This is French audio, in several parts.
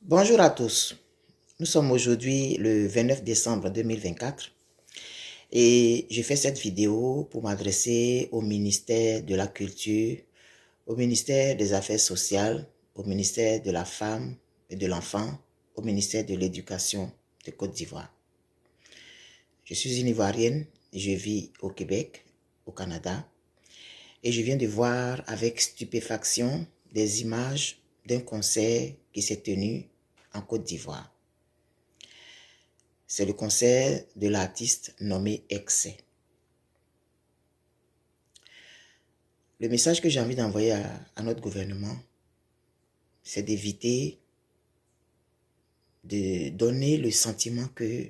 Bonjour à tous. Nous sommes aujourd'hui le 29 décembre 2024 et je fais cette vidéo pour m'adresser au ministère de la Culture, au ministère des Affaires sociales, au ministère de la Femme et de l'Enfant, au ministère de l'Éducation de Côte d'Ivoire. Je suis une Ivoirienne, je vis au Québec, au Canada, et je viens de voir avec stupéfaction des images d'un concert qui s'est tenu en Côte d'Ivoire. C'est le concert de l'artiste nommé Excès. Le message que j'ai envie d'envoyer à notre gouvernement, c'est d'éviter de donner le sentiment que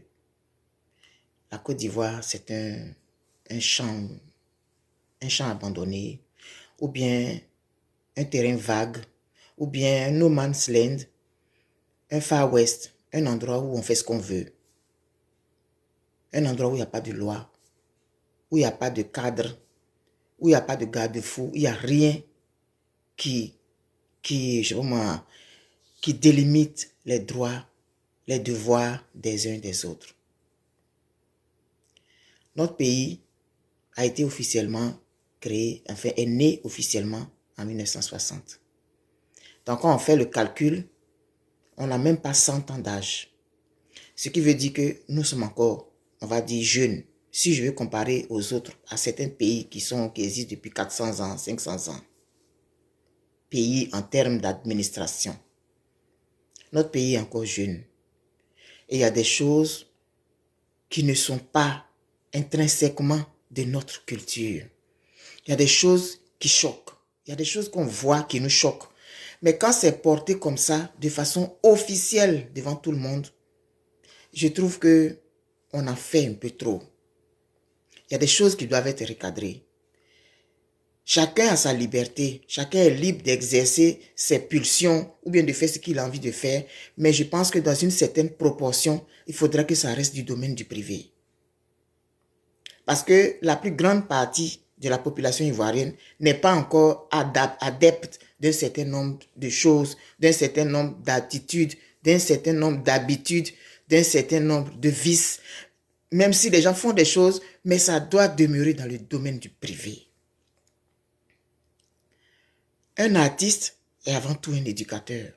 la Côte d'Ivoire, c'est un champ abandonné, ou bien un terrain vague, ou bien un no man's land, un Far West, un endroit où on fait ce qu'on veut, un endroit où il n'y a pas de loi, où il n'y a pas de cadre, où il n'y a pas de garde-fou, il n'y a rien qui délimite les droits, les devoirs des uns et des autres. Notre pays a été officiellement créé, enfin est né officiellement en 1960. Donc quand on fait le calcul, on n'a même pas 100 ans d'âge. Ce qui veut dire que nous sommes encore, on va dire, jeunes. Si je veux comparer aux autres, à certains pays qui existent depuis 400 ans, 500 ans. Pays en termes d'administration. Notre pays est encore jeune. Et il y a des choses qui ne sont pas intrinsèquement de notre culture. Il y a des choses qui choquent. Il y a des choses qu'on voit qui nous choquent. Mais quand c'est porté comme ça, de façon officielle devant tout le monde, je trouve que on en fait un peu trop. Il y a des choses qui doivent être recadrées. Chacun a sa liberté, chacun est libre d'exercer ses pulsions ou bien de faire ce qu'il a envie de faire, mais je pense que dans une certaine proportion, il faudra que ça reste du domaine du privé. Parce que la plus grande partie de la population ivoirienne n'est pas encore adepte d'un certain nombre de choses, d'un certain nombre d'attitudes, d'un certain nombre d'habitudes, d'un certain nombre de vices. Même si les gens font des choses, mais ça doit demeurer dans le domaine du privé. Un artiste est avant tout un éducateur.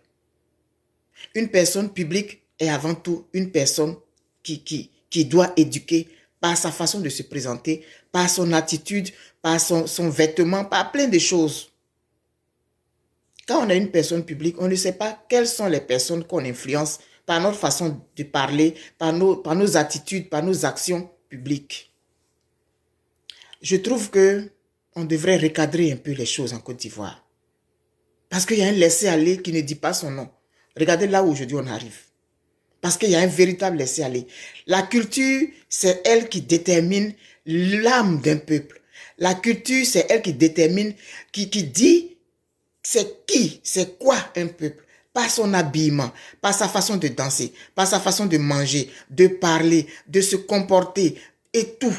Une personne publique est avant tout une personne qui doit éduquer par sa façon de se présenter, par son attitude, par son vêtement, par plein de choses. Quand on est une personne publique, on ne sait pas quelles sont les personnes qu'on influence par notre façon de parler, par nos attitudes, par nos actions publiques. Je trouve qu'on devrait recadrer un peu les choses en Côte d'Ivoire. Parce qu'il y a un laisser-aller qui ne dit pas son nom. Regardez là où aujourd'hui on arrive. Parce qu'il y a un véritable laisser-aller. La culture, c'est elle qui détermine l'âme d'un peuple. La culture, c'est elle qui détermine, qui dit c'est quoi un peuple. Par son habillement, par sa façon de danser, par sa façon de manger, de parler, de se comporter et tout.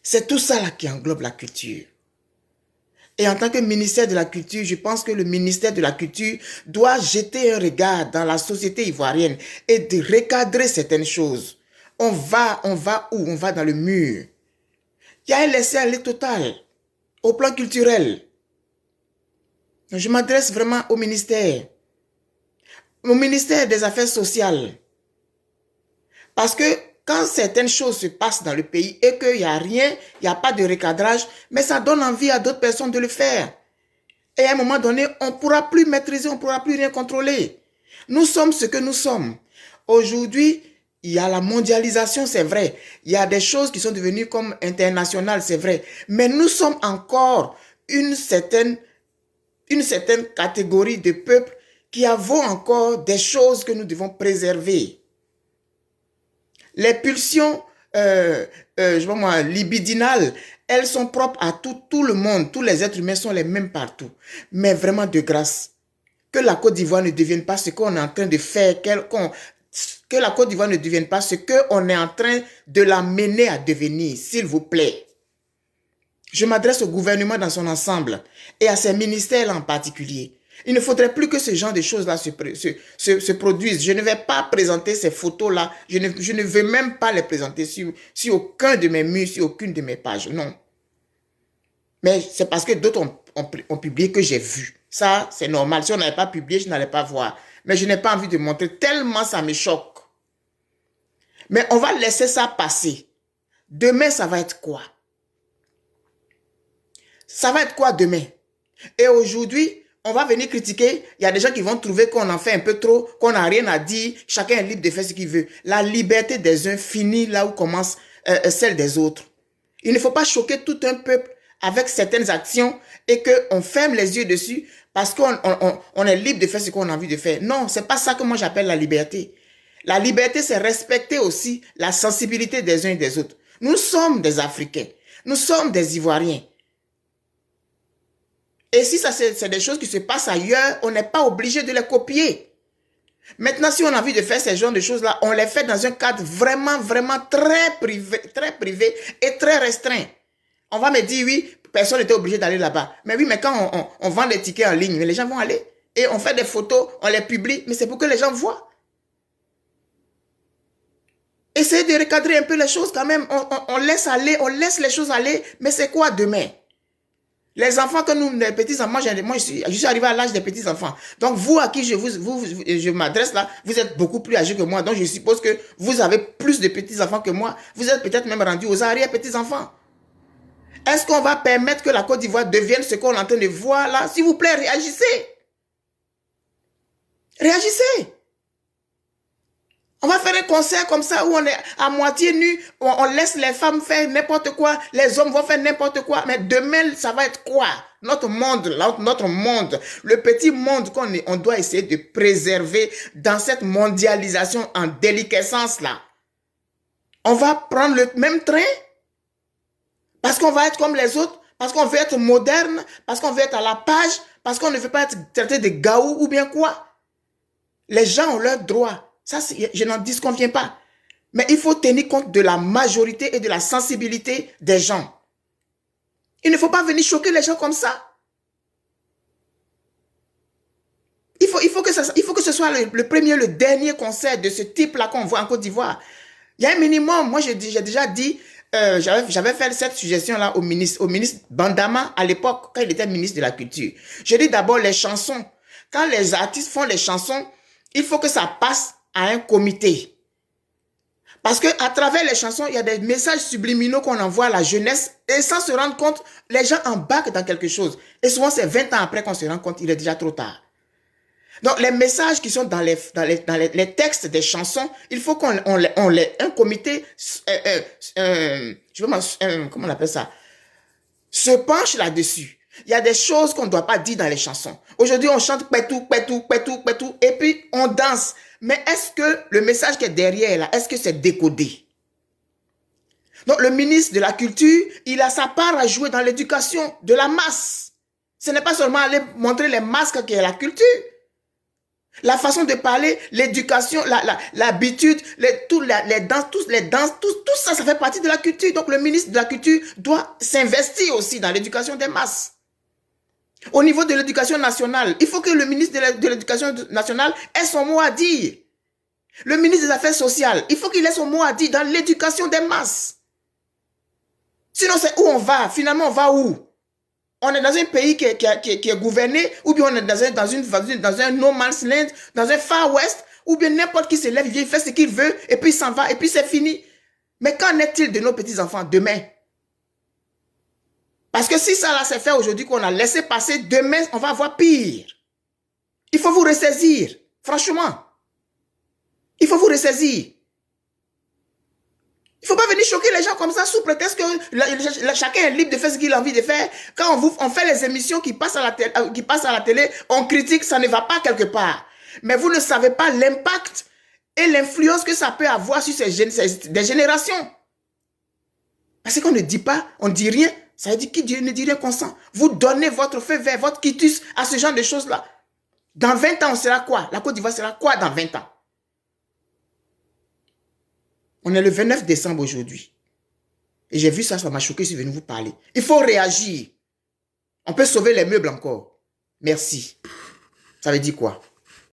C'est tout ça là qui englobe la culture. Et en tant que ministère de la Culture, je pense que le ministère de la Culture doit jeter un regard dans la société ivoirienne et de recadrer certaines choses. On va où? On va dans le mur. Il y a un laisser-aller total au plan culturel. Je m'adresse vraiment au ministère des Affaires sociales. Parce que quand certaines choses se passent dans le pays et qu'il n'y a rien, il n'y a pas de recadrage, mais ça donne envie à d'autres personnes de le faire. Et à un moment donné, on ne pourra plus maîtriser, on ne pourra plus rien contrôler. Nous sommes ce que nous sommes. Aujourd'hui, il y a la mondialisation, c'est vrai. Il y a des choses qui sont devenues comme internationales, c'est vrai. Mais nous sommes encore une certaine catégorie de peuples qui avons encore des choses que nous devons préserver. Les pulsions libidinales, elles sont propres à tout le monde. Tous les êtres humains sont les mêmes partout. Mais vraiment de grâce, que la Côte d'Ivoire ne devienne pas ce qu'on est en train de faire, que la Côte d'Ivoire ne devienne pas ce qu'on est en train de la mener à devenir, s'il vous plaît. Je m'adresse au gouvernement dans son ensemble et à ses ministères en particulier. Il ne faudrait plus que ce genre de choses-là se produisent. Je ne vais pas présenter ces photos-là. Je ne veux même pas les présenter sur aucun de mes murs, sur aucune de mes pages. Non. Mais c'est parce que d'autres ont publié que j'ai vu. Ça, c'est normal. Si on n'avait pas publié, je n'allais pas voir. Mais je n'ai pas envie de montrer tellement ça me choque. Mais on va laisser ça passer. Demain, ça va être quoi? Ça va être quoi demain? Et aujourd'hui, on va venir critiquer. Il y a des gens qui vont trouver qu'on en fait un peu trop, qu'on n'a rien à dire. Chacun est libre de faire ce qu'il veut. La liberté des uns finit là où commence celle des autres. Il ne faut pas choquer tout un peuple avec certaines actions et qu'on ferme les yeux dessus parce qu'on est libre de faire ce qu'on a envie de faire. Non, c'est pas ça que moi j'appelle la liberté. La liberté, c'est respecter aussi la sensibilité des uns et des autres. Nous sommes des Africains. Nous sommes des Ivoiriens. Et si ça c'est des choses qui se passent ailleurs, on n'est pas obligé de les copier. Maintenant, si on a envie de faire ces genres de choses-là, on les fait dans un cadre vraiment, vraiment très privé et très restreint. On va me dire, oui, personne n'était obligé d'aller là-bas. Mais oui, mais quand on vend des tickets en ligne, les gens vont aller. Et on fait des photos, on les publie, mais c'est pour que les gens voient. Essayez de recadrer un peu les choses quand même. On laisse aller, on laisse les choses aller. Mais c'est quoi demain? Les enfants que nous, les petits-enfants, moi je suis arrivé à l'âge des petits-enfants. Donc vous à qui je m'adresse là, vous êtes beaucoup plus âgés que moi. Donc je suppose que vous avez plus de petits-enfants que moi. Vous êtes peut-être même rendus aux arrière-petits-enfants. Est-ce qu'on va permettre que la Côte d'Ivoire devienne ce qu'on est en train de voir là? S'il vous plaît, réagissez. Réagissez. On va faire un concert comme ça où on est à moitié nu, on laisse les femmes faire n'importe quoi, les hommes vont faire n'importe quoi. Mais demain, ça va être quoi? Notre monde, le petit monde qu'on doit essayer de préserver dans cette mondialisation en déliquescence là. On va prendre le même train parce qu'on va être comme les autres, parce qu'on veut être moderne, parce qu'on veut être à la page, parce qu'on ne veut pas être traité de gaou ou bien quoi. Les gens ont leurs droits. Ça, je n'en disconviens pas. Mais il faut tenir compte de la majorité et de la sensibilité des gens. Il ne faut pas venir choquer les gens comme ça. Il faut que ce soit le premier, le dernier concert de ce type-là qu'on voit en Côte d'Ivoire. Il y a un minimum. Moi, j'ai déjà dit, j'avais fait cette suggestion-là au ministre Bandama à l'époque, quand il était ministre de la Culture. Je dis d'abord les chansons. Quand les artistes font les chansons, il faut que ça passe à un comité. Parce que à travers les chansons, il y a des messages subliminaux qu'on envoie à la jeunesse et sans se rendre compte, les gens embarquent dans quelque chose. Et souvent, c'est 20 ans après qu'on se rend compte, il est déjà trop tard. Donc, les messages qui sont dans les textes des chansons, il faut un comité, comment on appelle ça, se penche là-dessus. Il y a des choses qu'on ne doit pas dire dans les chansons. Aujourd'hui, on chante pétou, pétou, pétou, pétou, et puis on danse. Mais est-ce que le message qui est derrière là, est-ce que c'est décodé? Donc, le ministre de la Culture, il a sa part à jouer dans l'éducation de la masse. Ce n'est pas seulement aller montrer les masques qui est la culture. La façon de parler, l'éducation, l'habitude, les danses, tout ça, ça fait partie de la culture. Donc, le ministre de la Culture doit s'investir aussi dans l'éducation des masses. Au niveau de l'éducation nationale, il faut que le ministre de l'éducation nationale ait son mot à dire. Le ministre des Affaires sociales, il faut qu'il ait son mot à dire dans l'éducation des masses. Sinon, c'est où on va? Finalement, on va où? On est dans un pays qui est gouverné, ou bien on est dans un no man's land, dans un far west, ou bien n'importe qui se lève, il vient, il fait ce qu'il veut, et puis il s'en va, et puis c'est fini. Mais qu'en est-il de nos petits-enfants demain? Parce que si ça là c'est fait aujourd'hui, qu'on a laissé passer, demain, on va avoir pire. Il faut vous ressaisir, franchement. Il faut vous ressaisir. Il ne faut pas venir choquer les gens comme ça sous prétexte que chacun est libre de faire ce qu'il a envie de faire. Quand on fait les émissions qui passent à la télé, on critique, ça ne va pas quelque part. Mais vous ne savez pas l'impact et l'influence que ça peut avoir sur des générations. Parce qu'on ne dit pas, on ne dit rien. Ça veut dire qui ne dit rien consent. Vous donnez votre feu vert, votre quitus à ce genre de choses-là. Dans 20 ans, on sera quoi? La Côte d'Ivoire sera quoi dans 20 ans? On est le 29 décembre aujourd'hui. Et j'ai vu ça, ça m'a choqué, je suis venu vous parler. Il faut réagir. On peut sauver les meubles encore. Merci. Ça veut dire quoi?